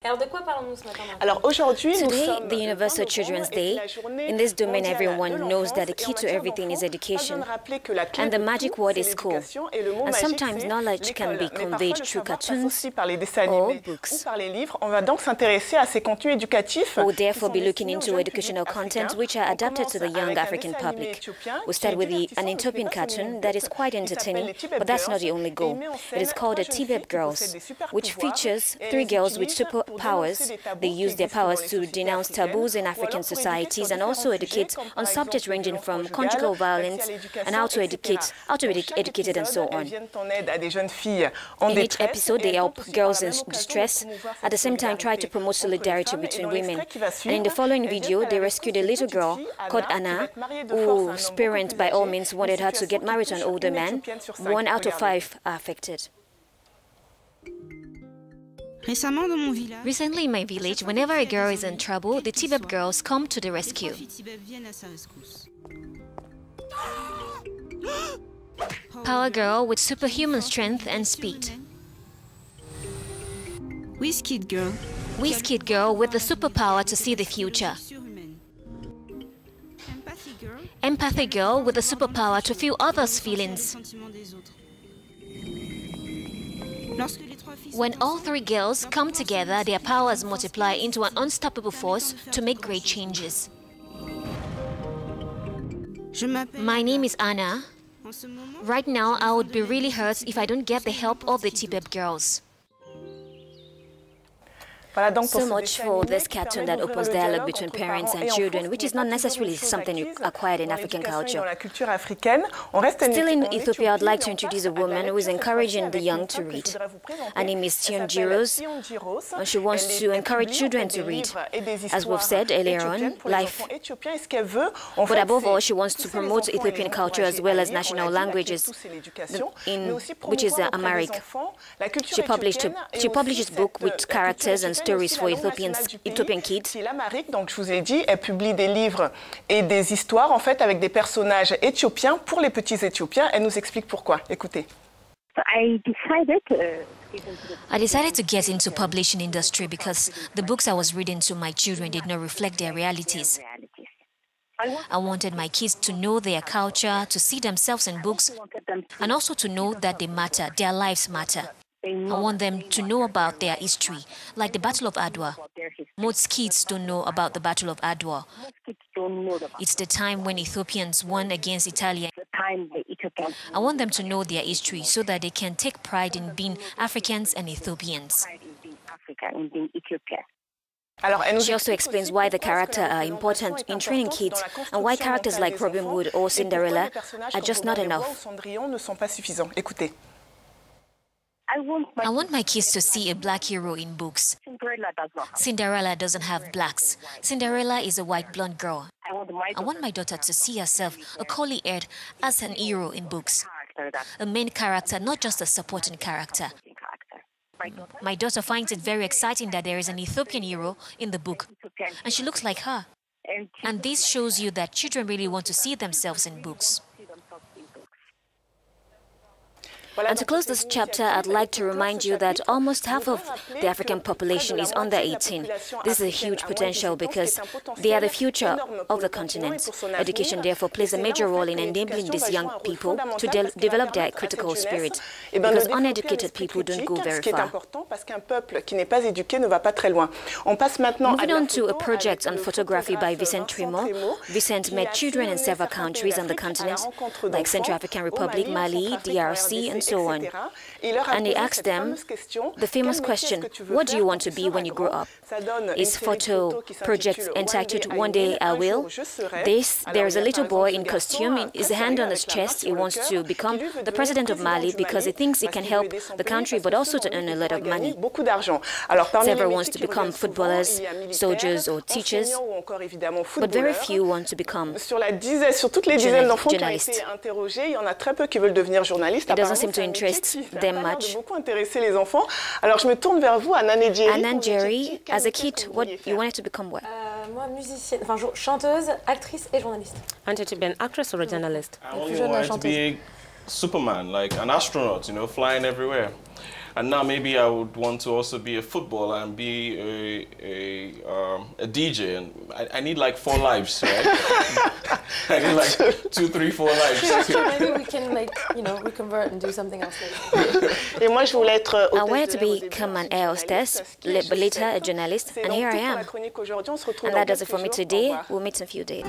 Alors de quoi parlons-nous ce matin? Today, the Universal Children's Day. In this domain, everyone knows that the key to everything is education, and the magic word is school. And sometimes knowledge can be conveyed through cartoons or books. We'll therefore be looking into educational content which are adapted to the young African public. We'll start with an Ethiopian cartoon that is quite entertaining, but that's not the only goal. It is called the Tibet Girls, which features 3 girls with superpowers. They use their powers to denounce taboos in African societies and also educate on subjects ranging from conjugal violence and how to be educated and so on. In each episode, they help girls in distress, at the same time try to promote solidarity between women. And in the following video, they rescued a little girl called Anna, whose parents by all means wanted her to get married to an older man. 1 out of 5 are affected. Recently in my village, whenever a girl is in trouble, the Tibet girls come to the rescue. Power girl with superhuman strength and speed. Whiz-Kid girl. Whiz-Kid girl with the superpower to see the future. Empathy girl with the superpower to feel others' feelings. When all 3 girls come together, their powers multiply into an unstoppable force to make great changes. My name is Anna. Right now, I would be really hurt if I don't get the help of the Tibet girls. So much for this cartoon that opens dialogue between parents and children, which is not necessarily something you acquired in African culture. Still in Ethiopia, I'd like to introduce a woman who is encouraging the young to read. Her name is Tion Jiros, and she wants to encourage children to read. As we've said earlier on, life. But above all, she wants to promote Ethiopian culture as well as national languages, which is Amharic. She published a book with characters and stories for Ethiopian kids. Donc je vous ai dit, elle publie des livres et des histoires en fait avec des personnages éthiopiens pour les petits Éthiopiens. Elle nous explique pourquoi. Écoutez. I decided to get into publishing industry because the books I was reading to my children did not reflect their realities. I wanted my kids to know their culture, to see themselves in books, and also to know that they matter, their lives matter. I want them to know about their history, like the Battle of Adwa. Most kids don't know about the Battle of Adwa. It's the time when Ethiopians won against Italy. I want them to know their history so that they can take pride in being Africans and Ethiopians. She also explains why the characters are important in training kids and why characters like Robin Hood or Cinderella are just not enough. I want my kids to see a black hero in books. Cinderella doesn't have blacks. Cinderella is a white blonde girl. I want my daughter to see herself, a curly-haired, as an hero in books. A main character, not just a supporting character. My daughter finds it very exciting that there is an Ethiopian hero in the book, and she looks like her. And this shows you that children really want to see themselves in books. And to close this chapter, I'd like to remind you that almost half of the African population is under 18. This is a huge potential because they are the future of the continent. Education, therefore, plays a major role in enabling these young people to develop their critical spirit, because uneducated people don't go very far. Moving on to a project on photography by Vicente Trimo. Vicente met children in several countries on the continent, like Central African Republic, Mali, DRC, and so on. And he asked them the famous question, what do you want to be when you grow up? His photo project entitled One Day I Will. There is a little boy in costume, his hand on his chest. He wants to become the president of Mali because he thinks he can help the country but also to earn a lot of money. Several wants to become footballers, soldiers or teachers, but very few want to become journalists. It doesn't seem to interest them much. Anna Jerry, as a kid, what you wanted to become what? Moi, musicienne, enfin chanteuse, actrice et journaliste. Wanted to be an actress or a journalist? I only wanted to be Superman, like an astronaut, you know, flying everywhere. And now maybe I would want to also be a footballer and be a DJ. And I need like 4 lives, right? I need like 2, 3, 4 lives. Sure, maybe we can like, reconvert and do something else later. Et moi, je voulais être I wanted to become an air hostess, but later a journalist, and here I am. And And that does it for me today. We'll meet in a few days.